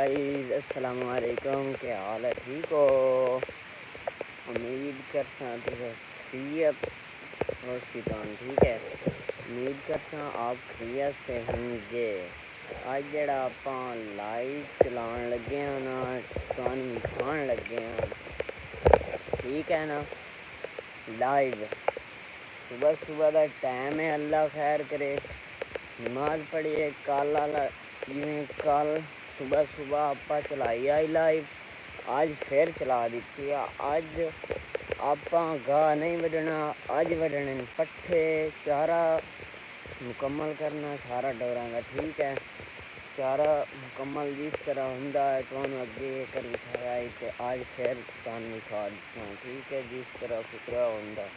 Guys अस्सलाम वालेकुम, क्या हाल है? ठीक हो? उम्मीद करसा तुस खैरियत हो सीतान, ठीक है। उम्मीद करसा आप खैरियत से होंगे। आज जड़ा आपां लाइव चलान लगे हैं ना, तुहानू दिखान लगे हैं, ठीक है ना। लाइव सुबह सुबह का टाइम है, अल्लाह खैर करे। नमाज पढ़िए कल वाला जिमें कल सुबह सुबह आप चलाई आई लाइव, आज फिर चला दी है। अज आप गाह नहीं वढ़ना, अज वढ़ने पट्ठे चारा मुकम्मल करना सारा डोरा का, ठीक है। चारा मुकम्मल जिस तरह होंदा है तो अगे कर दिखाया है, तो आज फिर तुहानू दिखा दिता, ठीक है। जिस तरह फिक्रा होंदा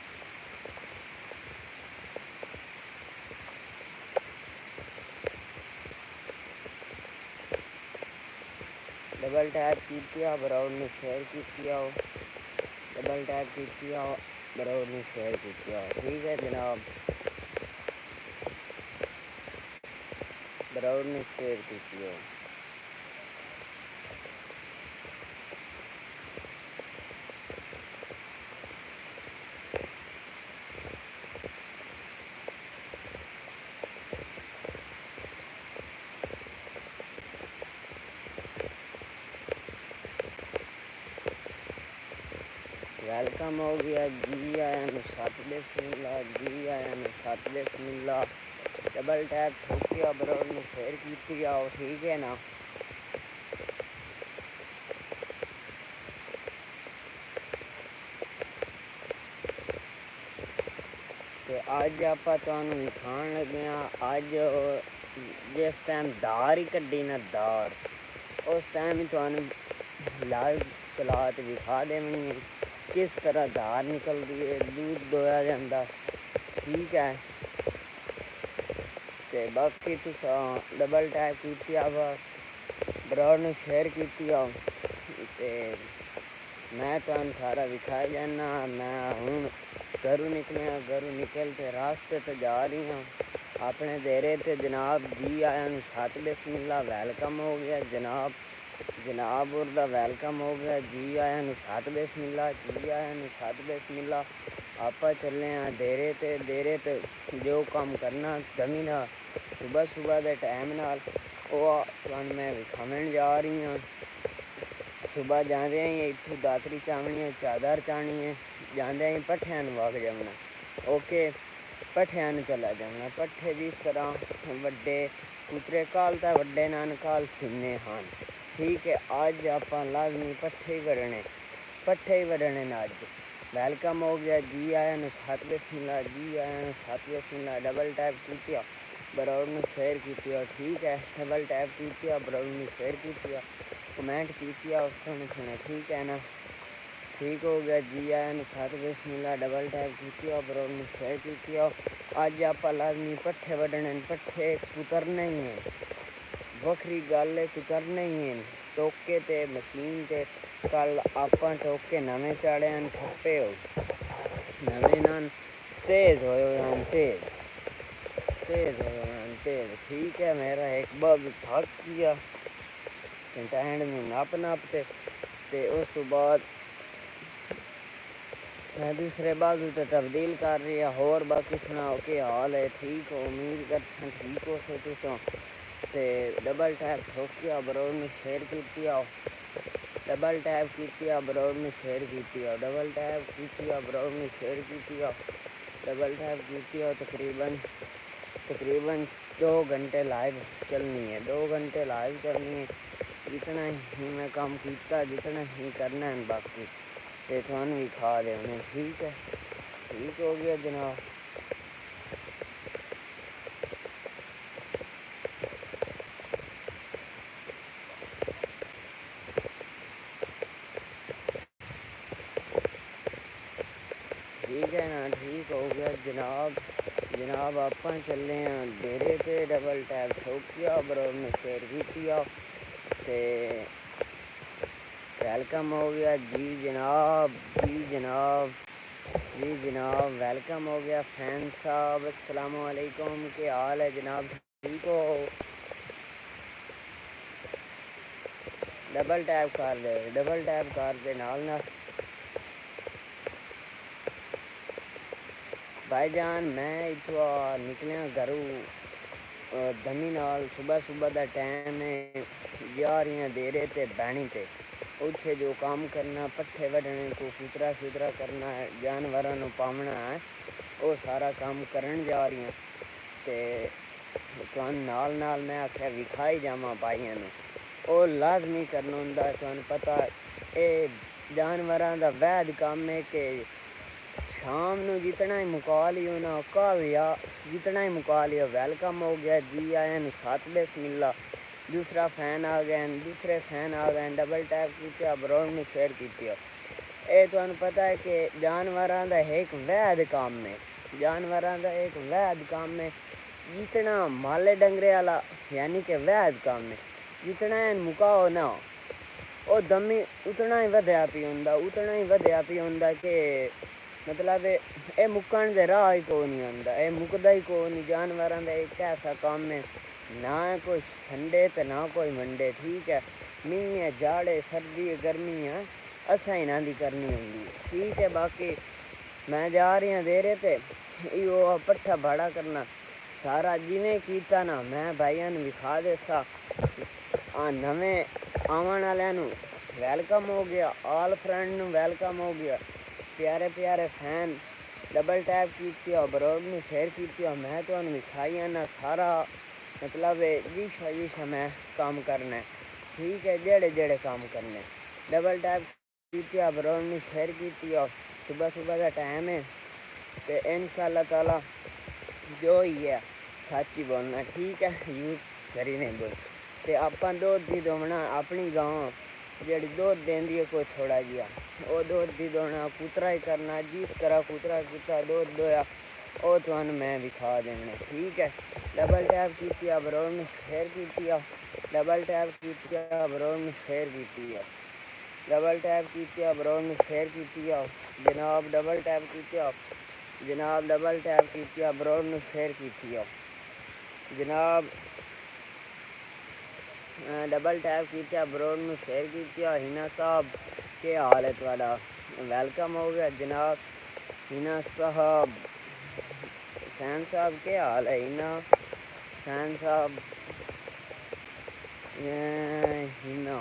डबल टैप की बराबर ने शेयर की आओ, डबल टैप की आओ बराबर ने शेयर की आओ, ठीक है जनाब। बराबर ने शेयर की आओ। वेलकम हो गया जी, आया नु सत बिस्मिल्लाह, जी आया नु सत बिस्मिल्लाह। डबल टैप ठोकिया बराबर ने शेयर की आओ, ठीक है ना। तो अज आप दिखान लगे हैं, अज जिस टाइम दार ही कड्डी ना दार, उस टाइम ही तुहानू लाइव चला के दिखा देनी किस तरह दार निकलती है, दूध दोया जाता, ठीक है। तो बाकी तुस डबल टैप की बराबर ने शेयर की आओ, तो मैं तुहानू सारा दिखाई जाना। मैं हूँ घरों निकलिया, घरों निकल के रास्ते तो जा रही हूँ अपने डेरे ते जनाब। जी आया नु सत बिस्मिल्लाह, वेलकम हो गया जनाब, जनाब उर्दा वेलकम हो गया। जी आया नु सत बिस्मिल्लाह, जी आया नु सत बिस्मिल्लाह। आप चले हैं डेरे ते जो काम करना दमी ना सुबह सुबह के टाइम नाल वो मैं विखावन जा रही हूँ। सुबह जाते ही इतों दातरी चावनी है, चादर चाहनी है, जाते ही पट्ठिया वग जाना, ओके। पट्ठिया चला जाना, पट्ठे जिस तरह वड्डे कुतरे काल तो वड्डे नानकाल सीने हैं, ठीक है। अज आप लाजमी पट्ठे ही वढ़ने, पट्ठे ही वढ़ने न अज। वेलकम हो गया जी आया नु सत बिस्मिल्लाह, जी आया नु सत बिस्मिल्लाह। डबल टैप की बराबर में शेयर की, ठीक है। डबल टैप की बराबर में शेयर की, कमेंट की सुने सुने, ठीक है ना। ठीक हो गया जी आया नु सत बिस्मिल्लाह। डबल टैप की बराबर में शेयर की। अज आप लाजमी पट्ठे वढ़ने, पट्ठे कुतरने ही हैं, वखरी गल है कुतरने ही हैं। टोके ते मशीन ते कल आप टोके नवे चाड़े हैं, ठप्पे हो नवे नान तेज़ हो तेज़ तेज़ हो तेज़, ठीक है। मेरा एक बार थक गया स्टैंड में नप ते उस बाद मैं दूसरे बाजू तो तब्दील कर रही है। होर बाकी सुनाओ कि हाल है? ठीक हो? उम्मीद कर ठीक हो सो तुसों। ते डबल टैप ठोकिया बराबर में शेयर की आओ, डबल टैप की बराबर में शेयर की आओ, डबल टैप की बराबर में शेयर की आओ, डबल टैप की आओ। तकरीबन 2 घंटे लाइव चलनी है, 2 घंटे लाइव चलनी है। जितना ही मैं काम किया, जितना ही करना है बाकी तो थानू भी खा देने, ठीक है। ठीक हो गया जनाब। ठीक है ना, ठीक हो गया जनाब। जनाब आप चले हैं डेरे पे, डबल टैप ठोकिया बराबर में शेयर की ते वेलकम हो गया जी जनाब, जी जनाब, जी जनाब वेलकम हो गया। फैन साहब अस्सलाम वालेकुम, क्या हाल है जनाब? ठीक हो? डबल टैप कर दे, डबल टैप कर दे नाल भाईजान। मैं इतों निकलिया घरों दमी नाल, सुबह सुबह का टाइम है, जा रही डेरे ते बैणी ते उत्थे जो काम करना, पट्ठे वढ़ने को, कुतरा शुतरा करना है, जानवरों को पावना है, वो सारा काम करन जा रही हैं। ते तुहानू नाल नाल मैं आख्या विखाई जावा भाइयों ने, वो लाजमी करना होंदा। तुहानू पता ये जानवरों का वैध काम है कि शाम ਨੂੰ जितना ही मुका लियो ना काव्या, जितना ही मुका लियो वेलकम हो गया, जी आया नु, सात बिस्मिल्ला, दूसरा फैन आ गया, दूसरे फैन आ गए, डबल टैप किया, ब्राउन में शेयर किया। ये तो पता है कि जानवरों का एक वैध काम है, जानवरों का एक वैध काम है। जितना माले डंगरे वाला यानी कि वैध काम है, जितना मुकाओ ना वो दमी उतना ही वध्या पी होंदा, उतना ही वध्या पी होंदा कि मतलब ये मुक्कण दे राह ही कोई नहीं आंदा, ये मुकदा ही कोई नहीं। जानवरों का एक ऐसा काम है, ना कोई संडे तो ना कोई मंडे, ठीक है। मीह है, जाड़े, सर्दी है, गर्मी है, असा इन्हां दी करनी होंदी, ठीक है। बाकी मैं जा रही हाँ डेरे ते, यो पट्ठा भाड़ा करना सारा जिमें कीता ना, मैं भाइयों ने विखा देसा। नवें आवन वालियां वेलकम हो गया, ऑल फ्रेंड वेलकम हो गया, प्यारे प्यारे फैन डबल टैप किया, ब्लॉग में शेयर किया। मैं तो विखाई ना सारा मतलब जिस मैं काम करना है, ठीक है, जेड़े जेड़े काम करने डबल टैप किया, ब्लॉग में शेयर किया। सुबह सुबह का टाइम है तो इंशाअल्लाह ताला जो ही है सच ही बोलना, ठीक है, यूज करी नहीं बोल। तो आप दुध ही दोना अपनी गांव जी दुध देंदी है कोई थोड़ा जिहा, वो दुध ही दोना, कुतरा ही करना, जिस तरह कुतरा किता दुध दोया वो तो मैं विखा देना, ठीक है। डबल टैप किया, ब्राउन में शेयर किया, डबल टैप किया, ब्राउन में शेयर किया, डबल टैप किया, ब्राउन में शेयर किया जनाब, डबल टैप किया जनाब, डबल टैप किया, ब्राउन में शेयर किया जनाब, डबल टैप किया, ब्राउन में शेयर किया। हिना साहब के हाल है थोड़ा, वेलकम हो गया जनाब। हिना साहब, फैन साहब के हाल है, हिना फैन साहब, हिना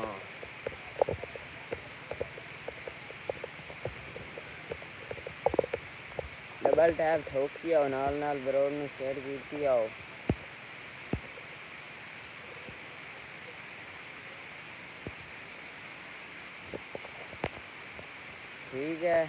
डबल टैप ठोकी आओ, नाल नाल ब्राउन में शेयर की आओ। ठीक है,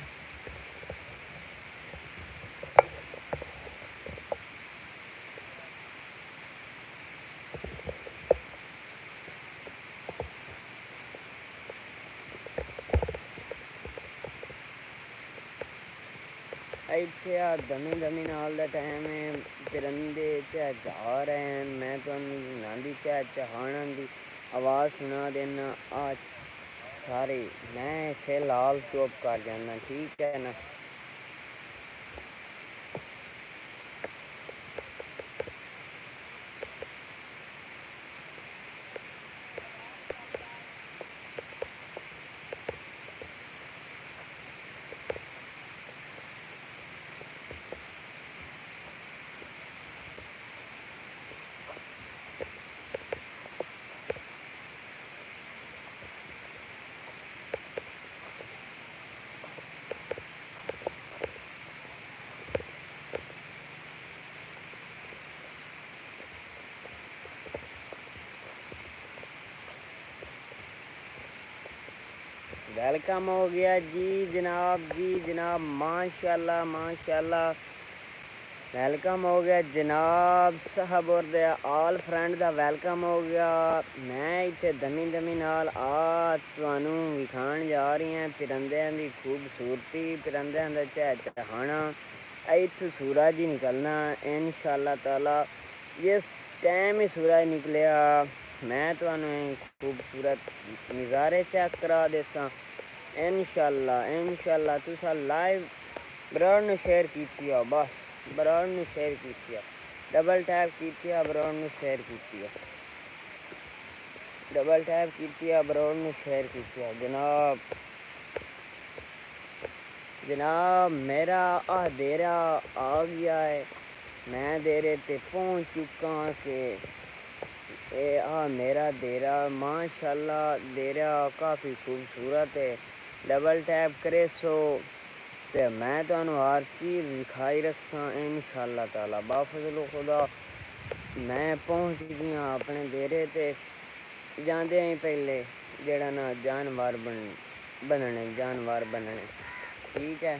इतने आ दमी दमी नाल दा टाइम है, परिंदे चहचहा रहे हैं। मैं तो नांदी चहचहाना दी आवाज़ सुना देना आज सारे, मैं फिलहाल चुप कर जाना, ठीक है ना। वेलकम हो गया जी जनाब, माशाल्लाह माशाल्लाह, वेलकम हो गया जनाब साहब और दे ऑल फ्रेंड दा वेलकम हो गया। मैं इतने दमी दमी नाल तुहानू विखाण जा रही हैं परिंदियां दी खूबसूरती, परिंदियां दा चहचहाना। इत्थों सूरज ही निकलना इंशाअल्लाह ताला, जिस टाइम ही सूरज निकलिया मैं तुहानू खूबसूरत नज़ारे चेक करा देसा इंशाअल्लाह इंशाअल्लाह। तुसा लाइव ब्राउन ने शेयर किया, बस ब्राउन ने शेयर किया, डबल टैप किया, ब्राउन ने शेयर किया। डबल टैप की ब्राउन में शेयर की जनाब मेरा देरा आ गया है। मैं देरे ते पहुंच चुका के मेरा देरा माशाल्लाह देरा काफ़ी खूबसूरत है। डबल टैप करे सो ते मैं तुहानू हर चीज़ दिखाई रखसा इंशाअल्लाह ताला बाफजल खुदा। मैं पहुंच गया अपने डेरे ते जाते ही पहले जेड़ा ना जानवर बनने ठीक है।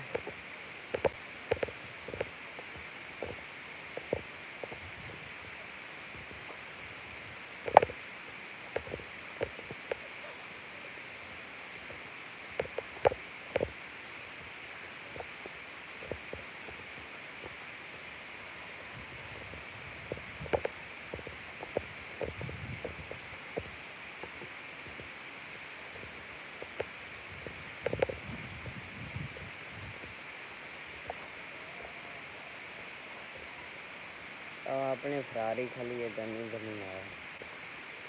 अपने फरारी खाली गनी गनी आया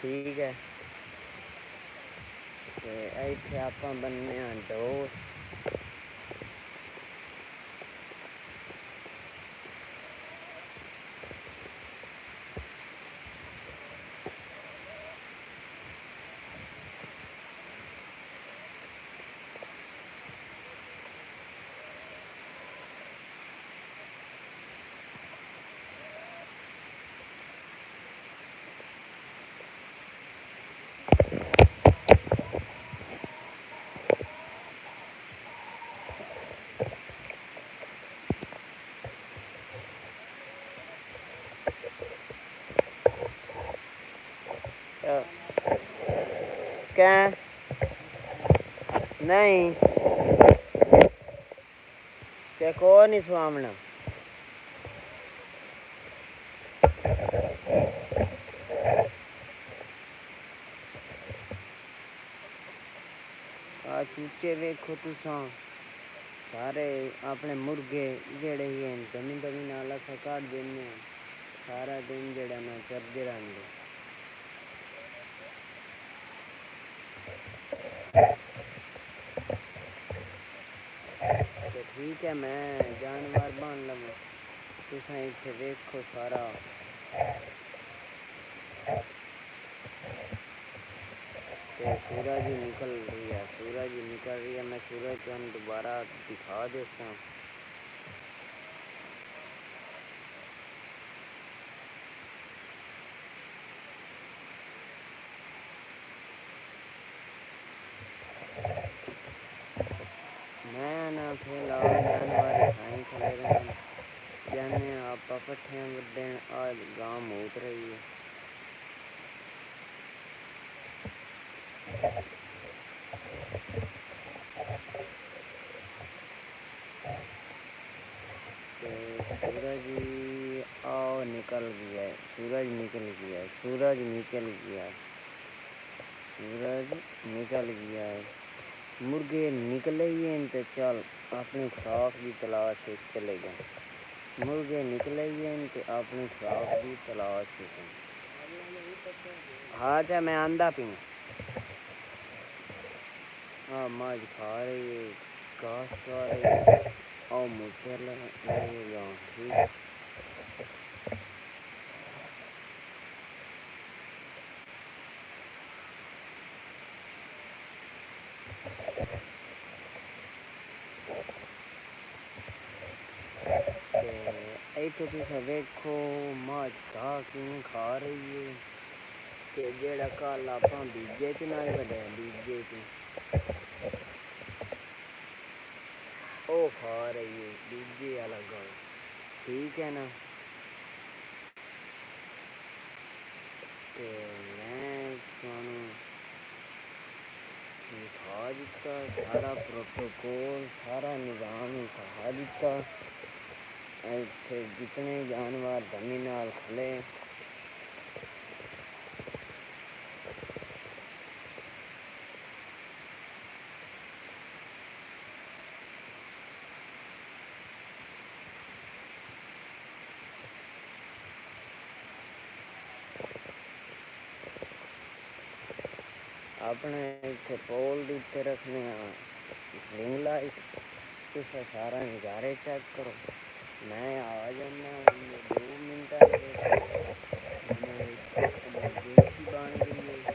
ठीक है। तो इतने आप बनने डोर क्या नहीं ते को नहीं स्वामना चूचे वेखो तुसा सारे अपने मुर्गे जेड़े ही दमी दमी नाला सा काट देने सारा दिन जेड़ा ना चरदे रहंदे। तो ठीक है मैं जानवर बन लवा तुसा इतने वेखो सारा तो सूरज ही निकल रही है मैं सूरज को दोबारा दिखा देता हूँ। मैं ना फिलहाल जानवर खाई खले रहन जाने आप पट्ठे वड्डन आज गांव मूत रही है। सूरज आओ निकल गया है सूरज निकल गया है मुर्गे निकले ही हैं तो चल अपनी खुराक की तलाश से चले गए मुर्गे निकले ही हैं तो अपनी खुराक की तलाश से हाँ चाहे मैं आंदा पी हाँ मज खा रही है घास खा रही है और मुझे लगा ठीक तो तुसा वेखो मज घाह किवें खा रही है ते जेड़ा कल आपां बीजे च ना वड्डे बीजे च ओ खा रही है बीजे वाला घाह ठीक है ना। ते मैं तुहानू दिखा दिता सारा प्रोटोकॉल सारा निज़ाम दिखा दिता इत्थे जितने जानवर धमी नाल खले अपने इतने पोल दी उत्ते रखने रिंग लाइट तुस सारा नज़ारे चेक करो। मैं आ जाना 2 मिनट इमरजेंसी बन गई है।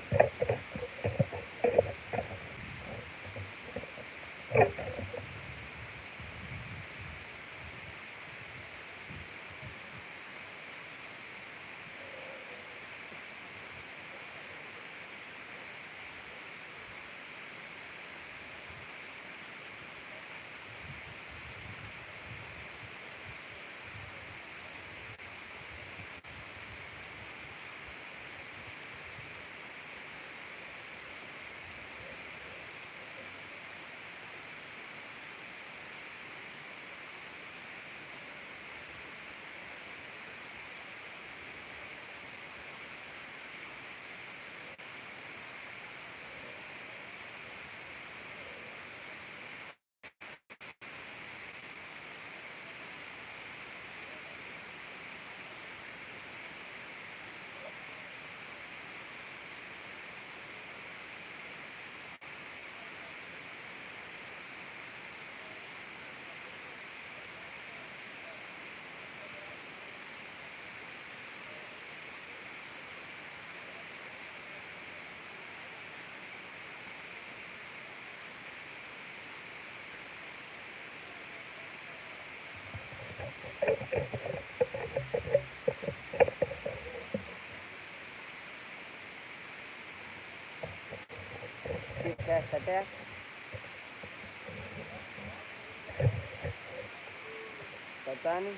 क्या सत्या पता नहीं।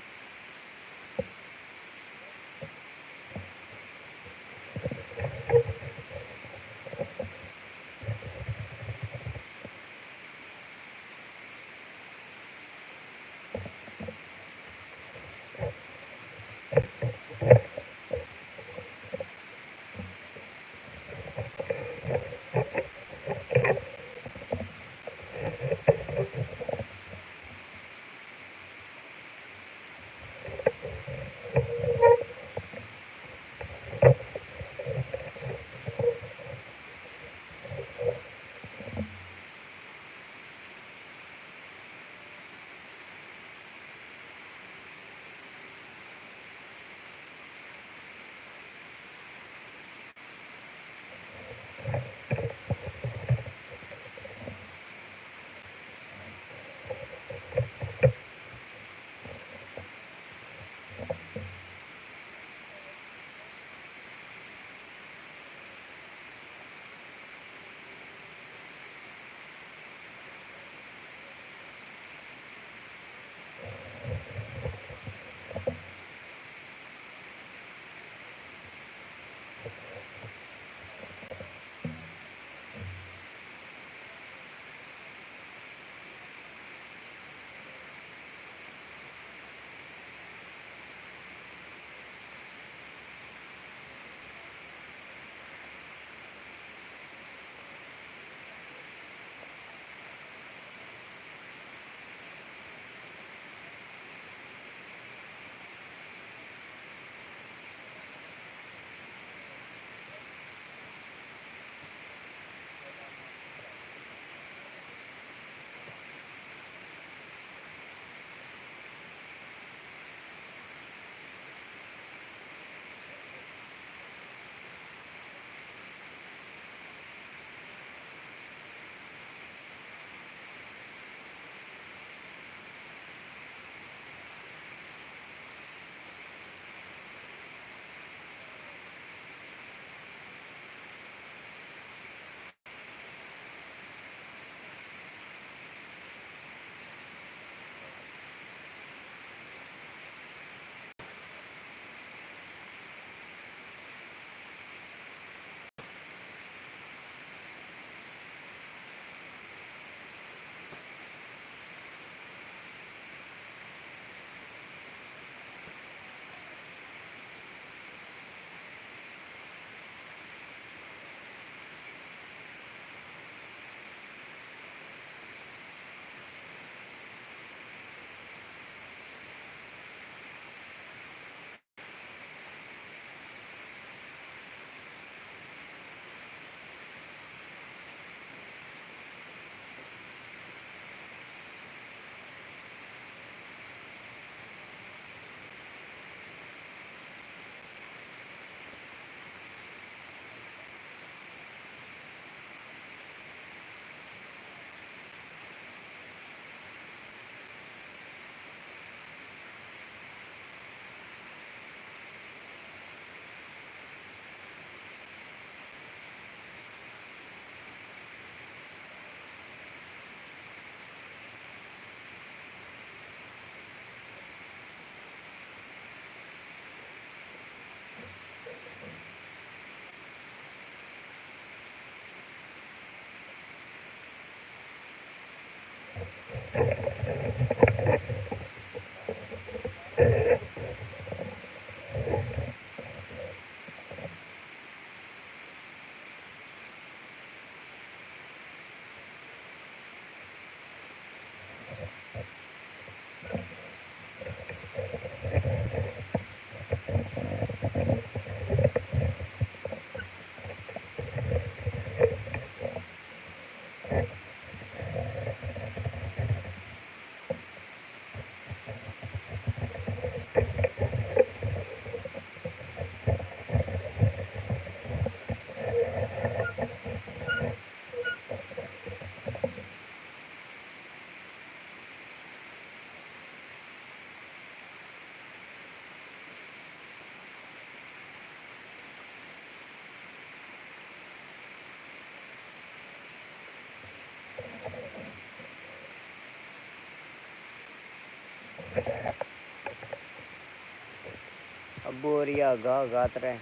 बोरिया गा गात रहे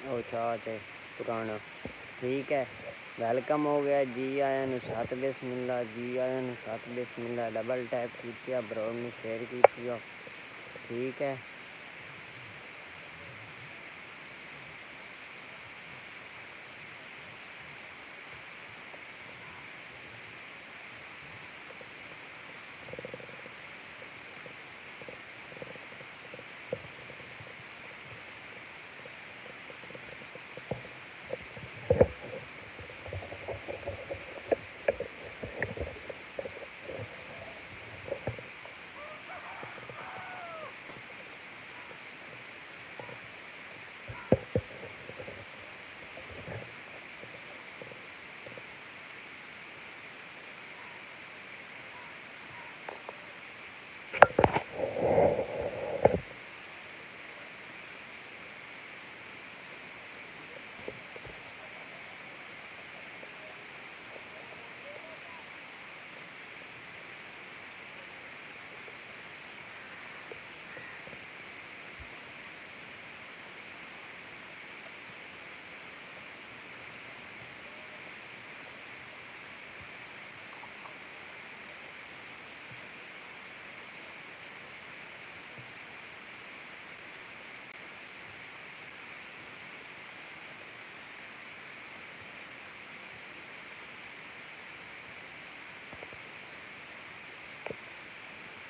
ओ चाहते पुराना। ठीक है, वेलकम हो गया जी आया नु सत बिस्मिल्ला, जी आया नु सत बिस्मिल्ला। डबल टैप किया, ब्रो ने शेयर किया। ठीक है,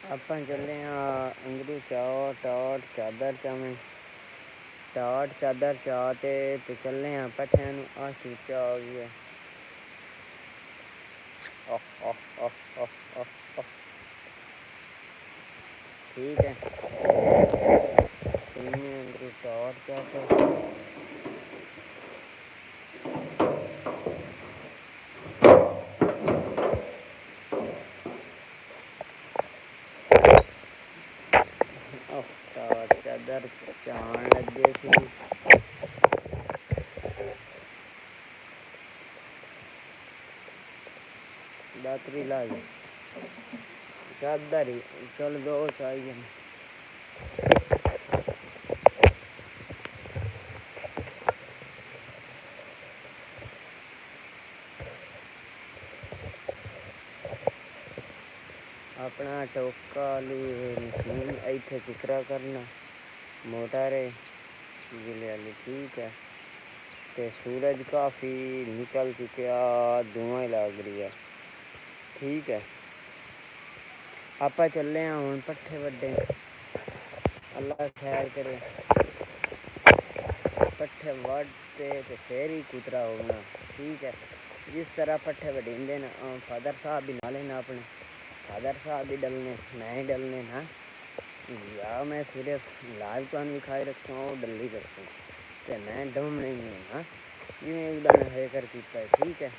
अपन चले अंगरू चाओ टाट चादर चावें टाट चादर चाहते तो चलने पट्ठे आ चूचा आ गया। ओह ओह ओह ओह ओह ओह। ठीक है, अंगरू टाट चादर टाट चादर चाण लगे सी। दातरी लाई चादर ही चल दो चाहिए। अपना टोका मशीन इतने कुकरा करना मोटर है जिले वाली। ठीक है, तो सूरज काफ़ी निकल चुका, धुआं लग रही है। ठीक है, आप चले हूँ पट्ठे वड्डे, अल्लाह खैर करे। पट्ठे वड्डते तो फिर ही कुतरा होना। ठीक है, जिस तरह पट्ठे वडींदे ना फादर साहब भी नाले ना अपने फादर साहब भी डलने मैं ही डलने ना या मैं सिर्फ लाइव तो दिखाई रखता हूँ डल्ली करता हूँ तो मैं डम नहीं हूँ ना जिन्हें उड़ाना है कर पीता है। ठीक है,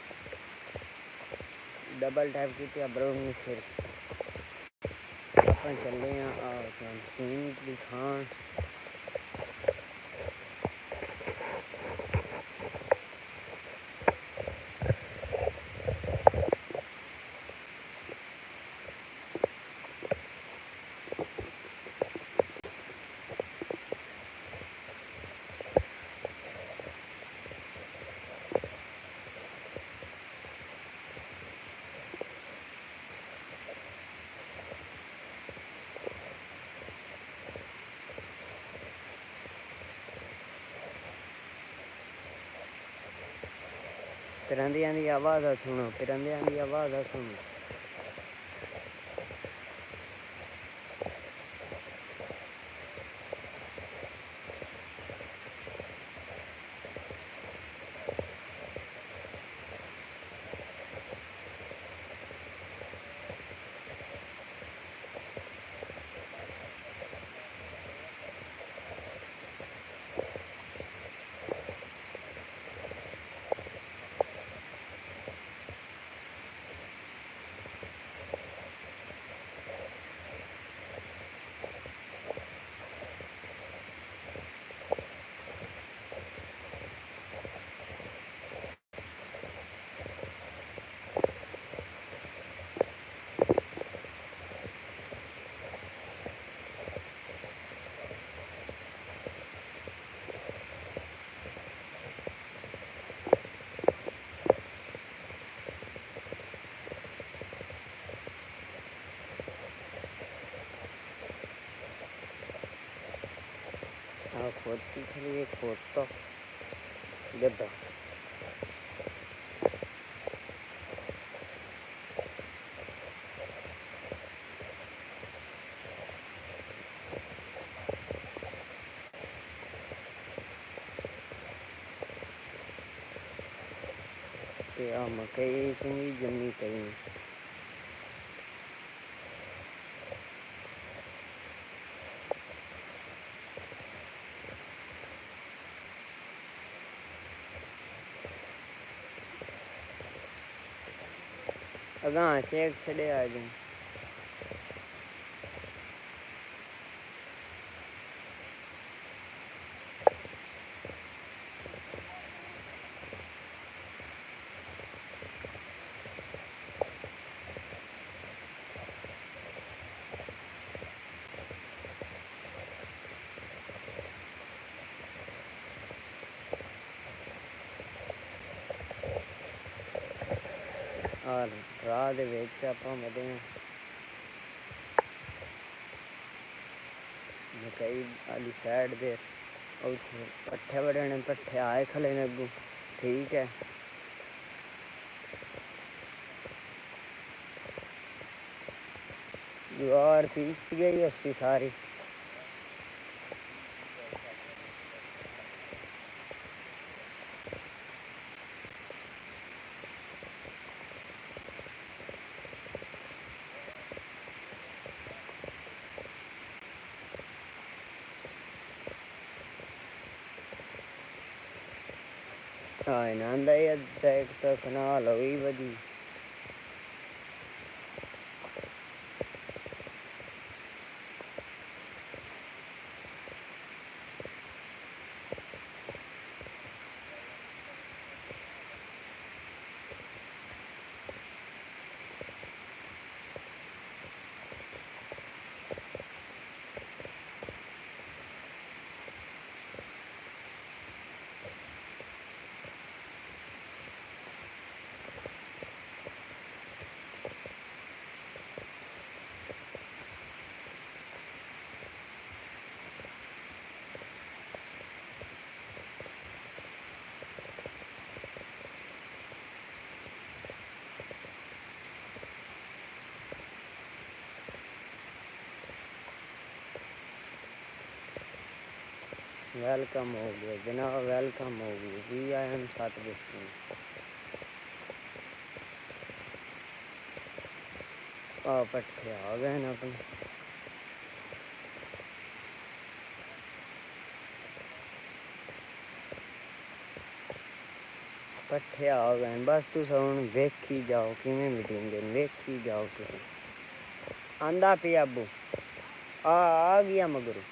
डबल टैप की ब्राउन सिर अपन चले सीन दिखान। परिंदियां दी आवाज़ सुनो, परिंदियां दी आवाज़ सुनो। खोदती खड़ी है, खोद तो गद्दा मकई चंगी जमी पई। अगां चेक छड़े आ जाए। और राह दे विच आपां वधे मकई आली साइड दे उत्थे पट्ठे बड़े ने, पट्ठे आए खले ने अग्गों। ठीक है, ज्वार पीक गई उसकी सारी। हाँ नंदा एक तो कनाल हुई बदी। वेलकम हो गया जनाब, वेलकम हो गया जी। आई एम 7 बजे पट्ठे आ गए ना अपने। पट्ठे आ गए बस, तुस हुण वेखी जाओ किवें मिटेंगे, वेखी जाओ तुस। आंदा पे अबू आ गया मगर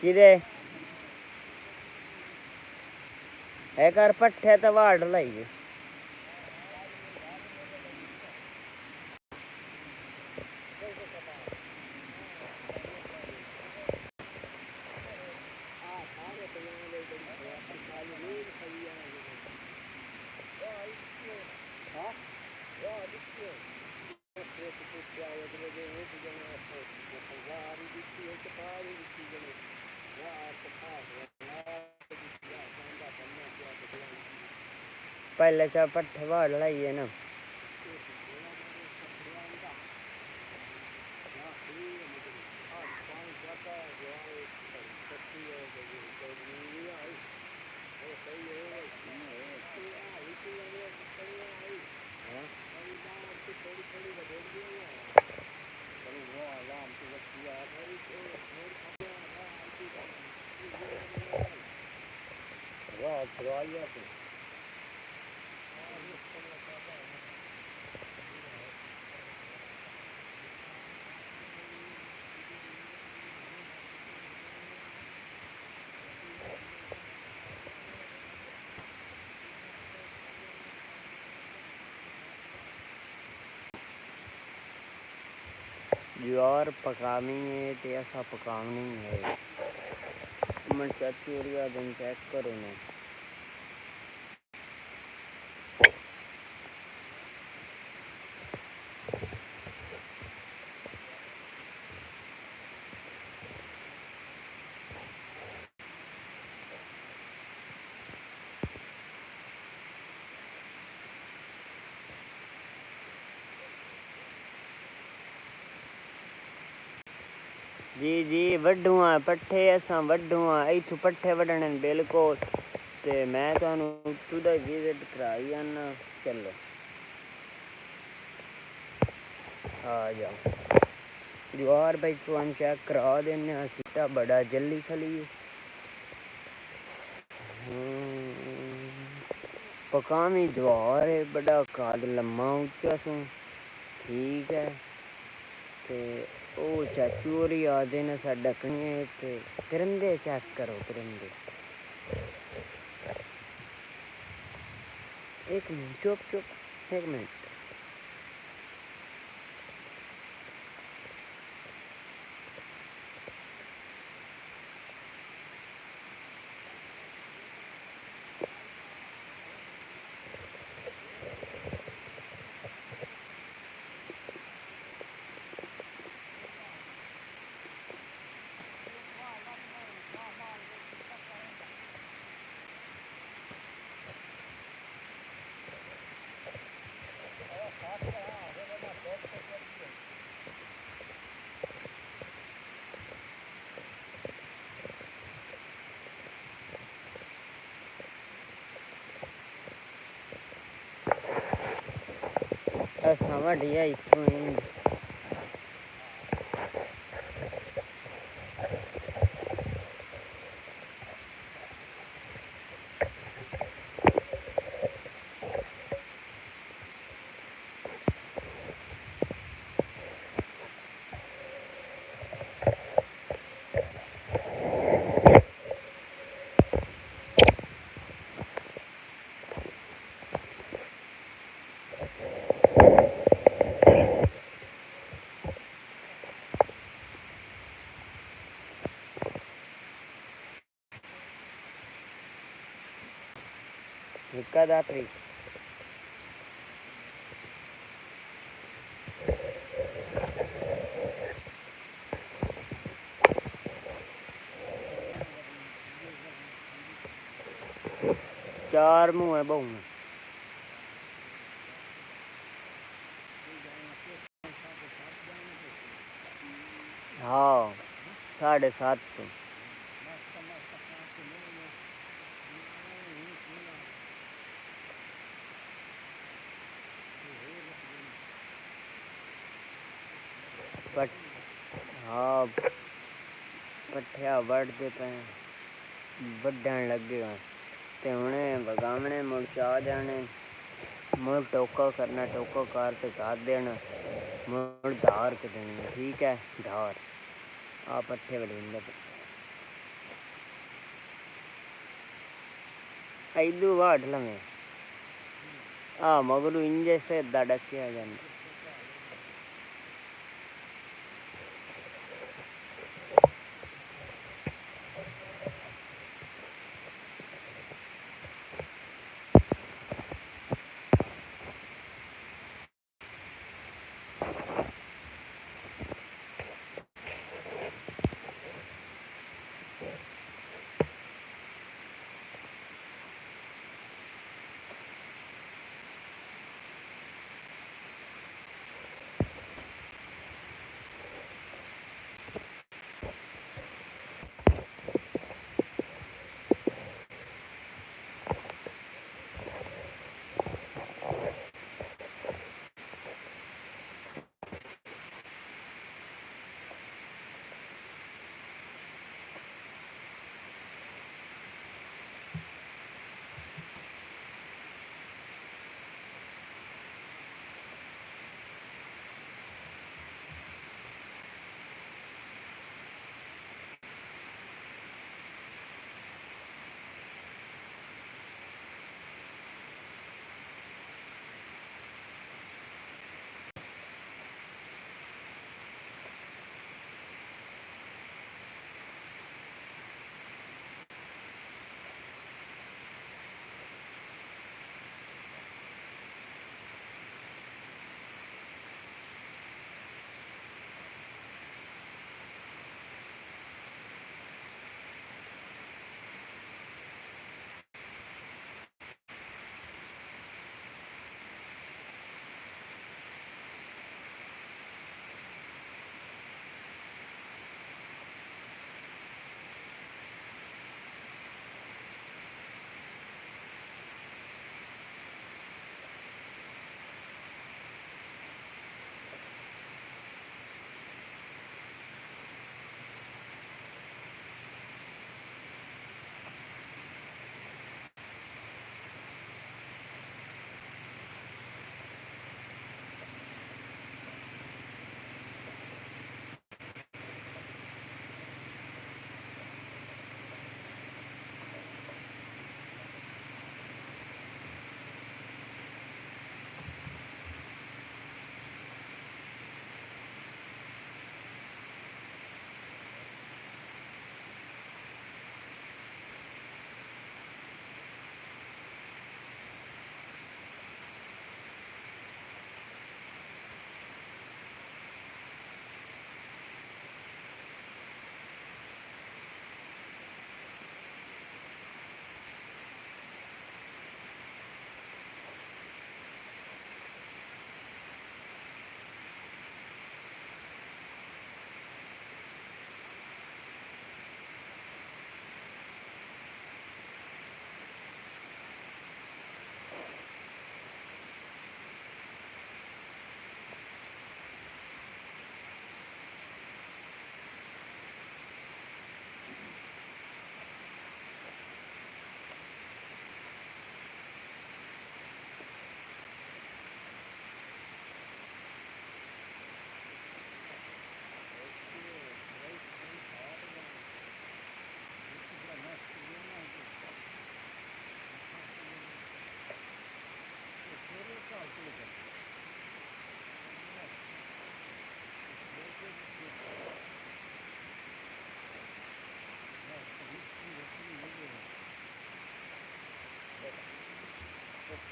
किदे एक पट्ठे तो वाड़ लाइए। पहले चा पट्ठे बाहर लाइए ना ज्वार पकानी है तो ऐसा पकानी है मैं चाची और दिन चेक करो ना जी जी वड्डूआ पट्ठे असां वड्डूआ इथों पट्ठे वड्डने बिल्कुल ते मैं तुहानू उत्तों दा विजिट कराई आना चलो आ जाओ ज्वार भाई तुहानू चेक करा देने सीटा बड़ा जल्दी खली पकामी ज्वार है बड़ा काद लम्मा उच्चा सू ठीक है ते ओ चाचू होरी आदे न सा डकने ते परिंदे चेक करो परिंदे एक मिनट चुप चुप एक मिनट असां वड्डिया इत्थों ही हिक्का दातरी चार मुँह है बहु हाँ 7:30 तो पट हाँ पट्ठिया वढ़ते पे वड्डन लगे ते उन्हें बगावने मुड़ चा जाने मुड़ टोका करना टोका कार ते काट देना मुड़ धार के देनी ठीक है धार आ पट्ठे वड़ेंगे ऐदू वाट लमे आ मगरू इंजे से दड़क के आ जाने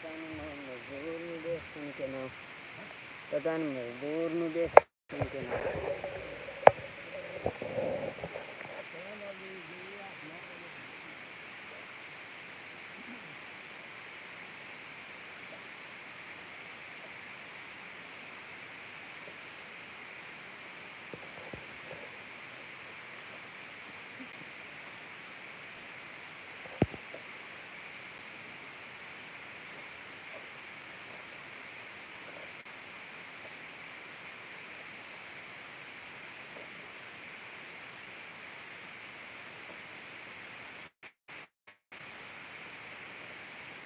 ਪਤਾ ਨਹੀਂ ਨਾ ਮਜ਼ਦੂਰ ਨੂੰ ਦੇ ਸੁਣ ਕੇ ਨਾ ਪਤਾ ਨਹੀਂ ਮਜ਼ਦੂਰ ਨੂੰ ਦੇ ਸੁਣ ਕੇ ਨਾ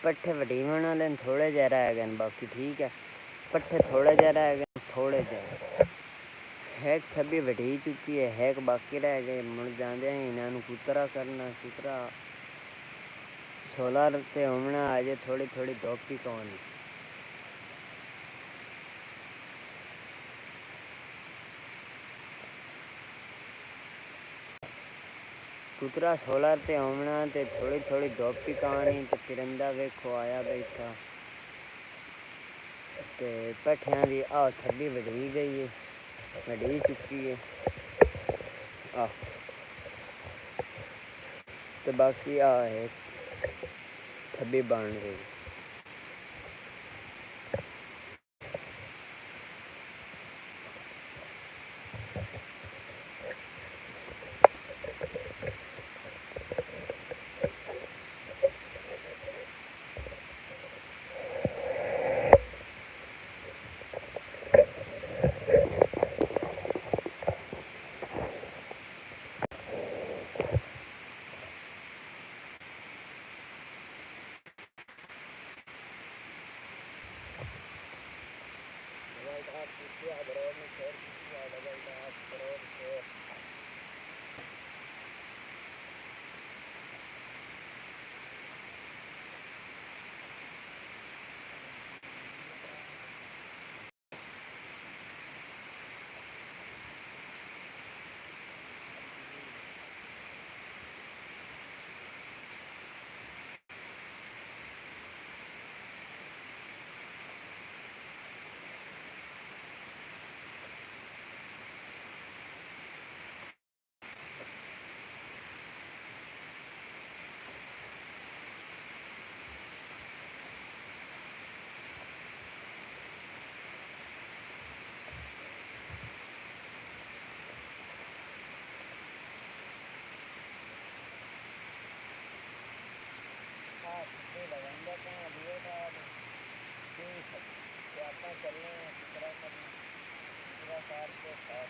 पट्ठे वडीवन वाले थोड़े जह रह गए बाकी ठीक है पट्ठे थोड़े जह रह गए थोड़े जह हैक छब्बी वडी चुकी है हैक बाकी रह गए मुड़ जाते हैं इन्होंने कुतरा करना कुतरा सोलर ते होना अजे थोड़ी थोड़ी धोप ही कौन कुतरा सोलर ते होना ते थोड़ी थोड़ी धोप ही कहानी तो परिंदा वेखो आया बैठा ते पट्ठियां दी आ थब्बी वडी गई है वडी चुकी है तो बाकी आ है थब्बी बन गई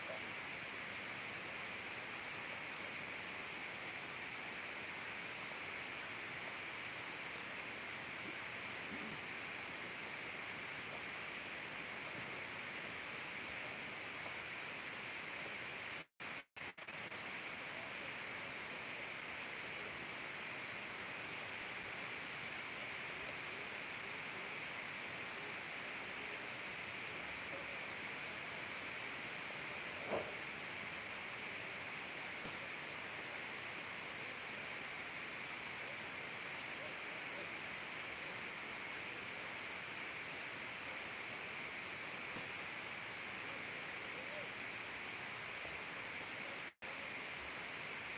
चलने